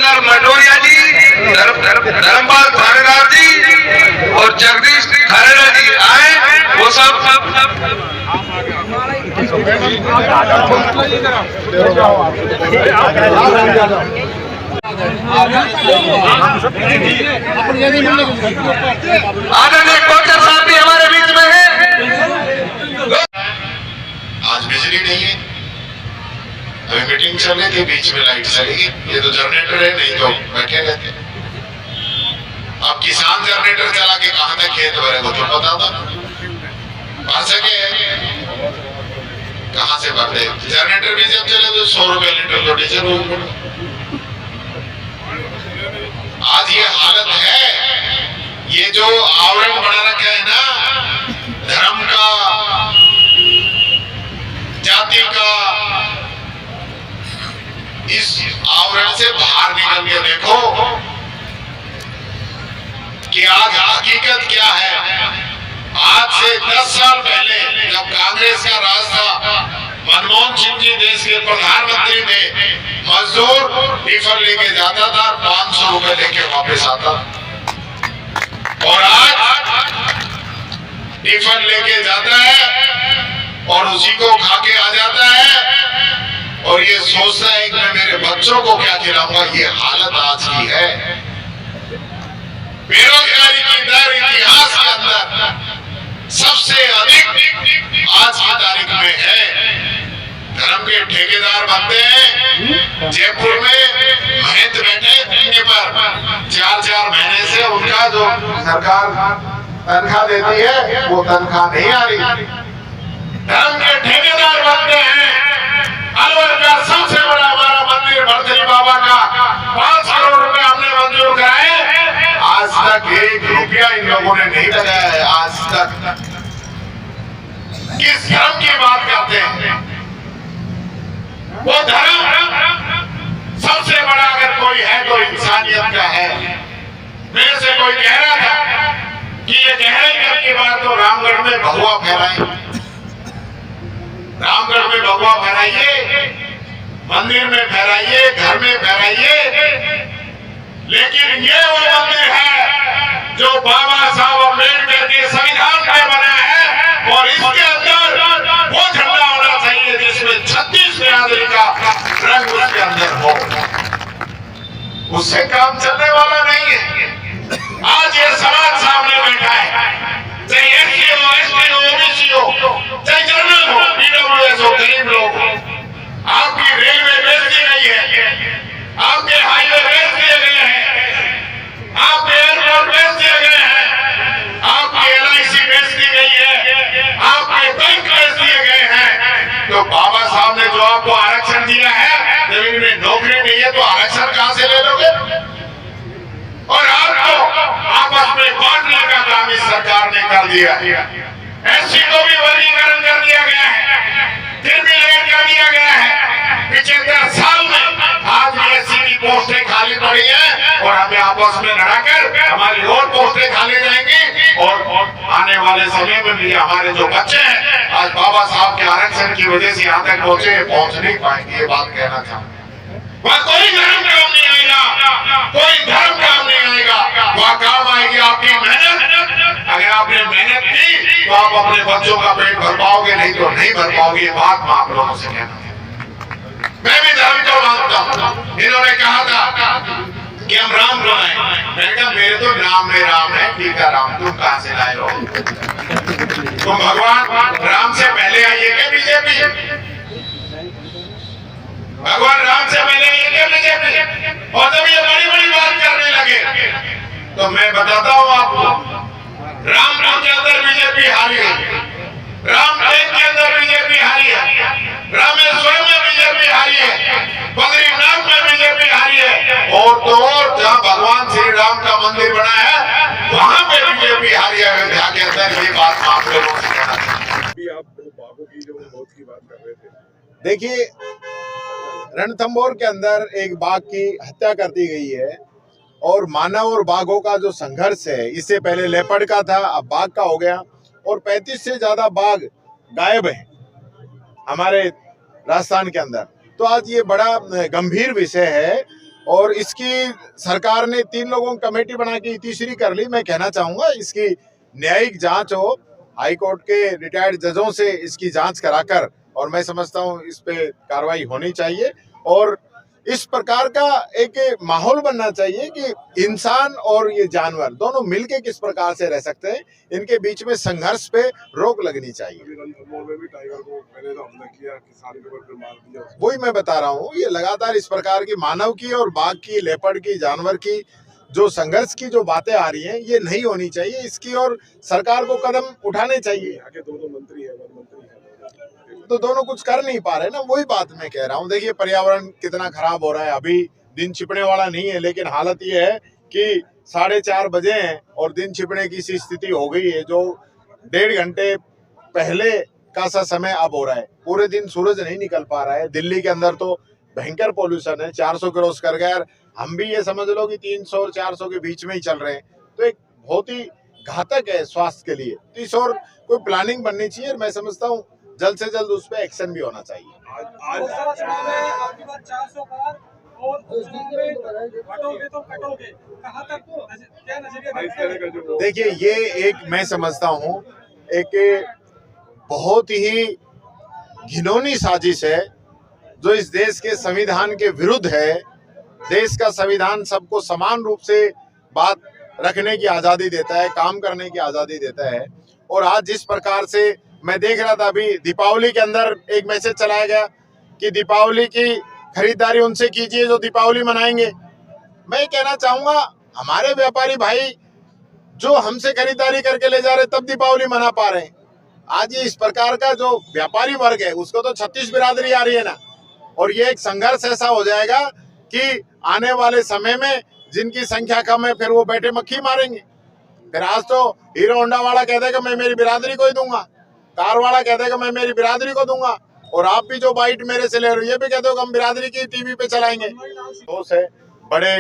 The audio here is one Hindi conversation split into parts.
सुंदर मंडोरिया जी, धर्मपाल थानेदार जी और जगदीश थानेदार जी आए, वो सब आदरणीय कोचर साहब भी हमारे बीच में है। आज बिजली नहीं है, अभी मीटिंग चल रही थी, बीच में लाइट चलेगी। ये तो जनरेटर है, नहीं तो बैठे रहते। अब किसान जनरेटर चला के कहां तक खेत भरेगा तो बता दो। भर सके कहां से भर दे? जनरेटर भी जब चले तो 100 रुपए लीटर तो डीजल हो। आज ये हालत है, ये जो आवरण बना रखा है ना, धर्म का, जाति का, इस आवरण से बाहर निकल के देखो कि आज हकीकत क्या है। आज से 10 साल पहले जब कांग्रेस का राज था, मनमोहन सिंह जी देश के प्रधानमंत्री थे, मजदूर टिफिन लेके जाता था, 500 रुपए लेके वापस आता। और आज टिफिन लेके जाता है और उसी को खा के आ जाता है और ये सोचता है कि मैं मेरे बच्चों को क्या खिलाऊंगा। ये हालत आज की है। बेरोजगारी की दर इतिहास के अंदर सबसे अधिक आज की तारीख में है। धर्म के ठेकेदार बनते हैं। जयपुर में महंत बैठे ठेके पर, 4-4 महीने से उनका जो सरकार तनख्वाह देती है वो तनख्वाह नहीं आ रही। धर्म के ठेकेदार बनते हैं। अलवर का सबसे बड़ा हमारा मंदिर भरतरी बाबा का 5 करोड़ रुपए हमने मंजूर कराए। आज तक 1 रुपया इन लोगों ने नहीं लगाया है। आज तक किस धर्म की बात करते हैं? वो धर्म सबसे बड़ा अगर कोई है तो इंसानियत का है। मेरे से कोई कह रहा था कि ये गहरे की बात तो रामगढ़ में भगवा फहराए, रामगढ़ में भगवा फहराइए, मंदिर में फहराइए, घर में फहराइए, लेकिन ये वो मंदिर है जो बाबा साहब अम्बेडकर के संविधान में बना है और इसके अंदर वो झंडा होना चाहिए जिसमें 36 बिरादरी का रंग उसके अंदर हो। उससे काम चलने वाला नहीं है। आज ये समाज सामने बैठा है, चाहे एससी हो, एसटी हो, ओबीसी हो, चाहे जनरल हो, पीडब्ल्यूएस हो, गरीब लोग हो। आपकी रेलवे बेच दी गई है, आपके हाईवे बेच दिए गए हैं, आपके एयरपोर्ट बेच दिए गए हैं, आपकी LIC बेच दी गई है, आपके बैंक बेच दिए गए हैं। तो बाबा साहब ने जो आपको आरक्षण दिया है, जब इनमें नौकरी नहीं है तो आरक्षण कहां से ले लोगे? और आपको आपस में बांटने का काम इस सरकार ने कर दिया। एससी को भी वर्गीकरण कर दिया गया है, फिर भी लेट कर दिया गया है। पिछले 10 साल में आज भी एससी की पोस्टें खाली पड़ी हैं और हमें आपस में लड़ाकर हमारी और पोस्टें खाली जाएंगी और आने वाले समय में भी हमारे जो बच्चे हैं आज बाबा साहब के आरक्षण की वजह से यहाँ तक पहुंच नहीं पाएंगे। ये बात कहना चाहूँ। वहाँ कोई धर्म काम नहीं आएगा, कोई धर्म काम नहीं आएगा। वहाँ काम आएगी आपकी मेहनत। अगर आपने मेहनत की तो आप अपने बच्चों का पेट भर पाओगे, नहीं तो नहीं भर पाओगे। ये बात मैं आप लोगों से कहना चाहता हूँ। मैं भी धर्म को मानता हूँ। इन्होंने कहा था कि हम राम को लाए। मैंने कहा मेरे तो नाम में राम है। ठीक है, राम तुम कहां से लाए हो? तुम भगवान राम से पहले आइए क्या बीजेपी? भगवान राम से पहले आइए क्या बीजेपी? और जब ये बड़ी बड़ी बात करने लगे तो मैं बताता हूँ आपको, रामपुर के अंदर बीजेपी हारी है, रामटेक के अंदर बीजेपी हारी है, रामेश्वरम में बीजेपी हारी है, बद्रीनाथ में बीजेपी हारी है, और तो और जहाँ भगवान श्री राम का मंदिर बना है वहां पे बीजेपी हारी है। अयोध्या के अंदर ये बात आप लोगों से कहना चाहते हैं। आप बाघों की जो मौत की बात कर रहे थे, देखिए रणथंभौर के अंदर एक बाघ की हत्या कर दी गई है और मानव और बाघों का जो संघर्ष है, इससे पहले लेपर्ड का था, अब बाघ का हो गया और 35 से ज्यादा बाघ गायब है हमारे राजस्थान के अंदर। तो आज ये बड़ा गंभीर विषय है और इसकी सरकार ने 3 लोगों की कमेटी बना के तीसरी कर ली। मैं कहना चाहूंगा इसकी न्यायिक जांच हो, हाई कोर्ट के रिटायर्ड जजों से इसकी जांच कराकर, और मैं समझता हूं इस पे कार्रवाई होनी चाहिए। और इस प्रकार का एक माहौल बनना चाहिए कि इंसान और ये जानवर दोनों मिलके किस प्रकार से रह सकते हैं, इनके बीच में संघर्ष पे रोक लगनी चाहिए। रणथंभौर में भी टाइगर को पहले तो हमला किया, किसान के ऊपर फिर मार दिया। वही मैं बता रहा हूँ, ये लगातार इस प्रकार की मानव की और बाघ की, लेपर्ड की, जानवर की जो संघर्ष की जो बातें आ रही हैं, ये नहीं होनी चाहिए। इसकी और सरकार को कदम उठाने चाहिए। यहाँ के दो मंत्री है, वन मंत्री है, तो दोनों कुछ कर नहीं पा रहे ना, वही बात मैं कह रहा हूँ। देखिए पर्यावरण कितना खराब हो रहा है, अभी दिन छिपने वाला नहीं है, लेकिन हालत ये है कि 4:30 बजे हैं और दिन छिपने की सी स्थिति हो गई है, जो 1.5 घंटे पहले का सा समय अब हो रहा है। पूरे दिन सूरज नहीं निकल पा रहा है। दिल्ली के अंदर तो भयंकर पॉल्यूशन है, 400 क्रॉस कर गया। हम भी ये समझ लो कि 300 और 400 के बीच में ही चल रहे हैं, तो एक बहुत ही घातक है स्वास्थ्य के लिए। तो इस और कोई प्लानिंग बननी चाहिए। मैं समझता हूँ जल्द से जल्द उस पर एक्शन भी होना चाहिए। आज लोकसभा चुनाव में आपकी बात 400 पार और चुनाव में हटोगे तो कटोगे, कहाँ तक क्या नजरिया? देखिए ये एक मैं समझता हूँ एक बहुत ही घिनौनी साजिश है जो इस देश के संविधान के विरुद्ध है। देश का संविधान सबको समान रूप से बात रखने की आजादी देता है, काम करने की आजादी देता है। और आज जिस प्रकार से मैं देख रहा था, अभी दीपावली के अंदर एक मैसेज चलाया गया कि दीपावली की खरीदारी उनसे कीजिए जो दीपावली मनाएंगे। मैं कहना चाहूंगा हमारे व्यापारी भाई जो हमसे खरीदारी करके ले जा रहे तब दीपावली मना पा रहे हैं। आज ये इस प्रकार का जो व्यापारी वर्ग है उसको तो 36 बिरादरी आ रही है ना, और ये एक संघर्ष ऐसा हो जाएगा कि आने वाले समय में जिनकी संख्या कम है फिर वो बैठे मक्खी मारेंगे। फिर आज तो हीरो होंडा वाला कह देगा मैं मेरी बिरादरी को ही दूंगा, कार वाला कह देगा मैं मेरी बिरादरी को दूंगा, और आप भी जो बाइट मेरे से ले रहे हो ये भी कहते हो हम बिरादरी की टीवी पे चलाएंगे। तो से बड़े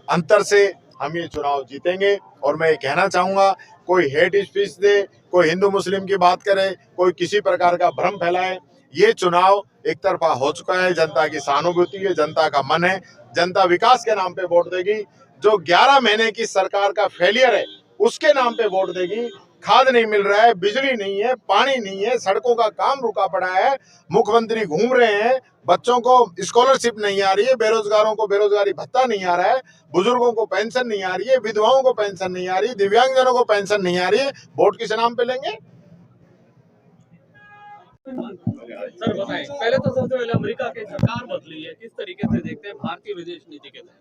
अंतर से हम ये चुनाव जीतेंगे। और मैं ये कहना चाहूंगा कोई हेट स्पीच दे, कोई हिंदू मुस्लिम की बात करे, कोई किसी प्रकार का भ्रम फैलाए, ये चुनाव एक तरफा हो चुका है। जनता की सहानुभूति है, जनता का मन है, जनता विकास के नाम पे वोट देगी। जो 11 महीने की सरकार का फेलियर है उसके नाम पे वोट देगी। खाद नहीं मिल रहा है, बिजली नहीं है, पानी नहीं है, सड़कों का काम रुका पड़ा है, मुख्यमंत्री घूम रहे हैं, बच्चों को स्कॉलरशिप नहीं आ रही है, बेरोजगारों को बेरोजगारी भत्ता नहीं आ रहा है, बुजुर्गों को पेंशन नहीं आ रही है, विधवाओं को पेंशन नहीं आ रही है, दिव्यांगजनों को पेंशन नहीं आ रही है। वोट किस नाम पे लेंगे? सर बताएं, पहले तो सबसे पहले अमेरिका की सरकार बदली है, किस तरीके से देखते हैं भारतीय विदेश नीति के तहत?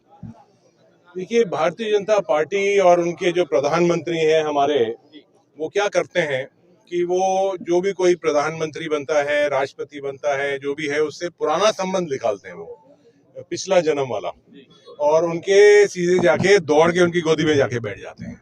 देखिए भारतीय जनता पार्टी और उनके जो प्रधानमंत्री हैं हमारे, वो क्या करते हैं कि वो जो भी कोई प्रधानमंत्री बनता है, राष्ट्रपति बनता है, जो भी है उससे पुराना संबंध निकालते हैं, वो पिछला जन्म वाला, और उनके सीधे जाके दौड़ के उनकी गोदी में जाके बैठ जाते हैं।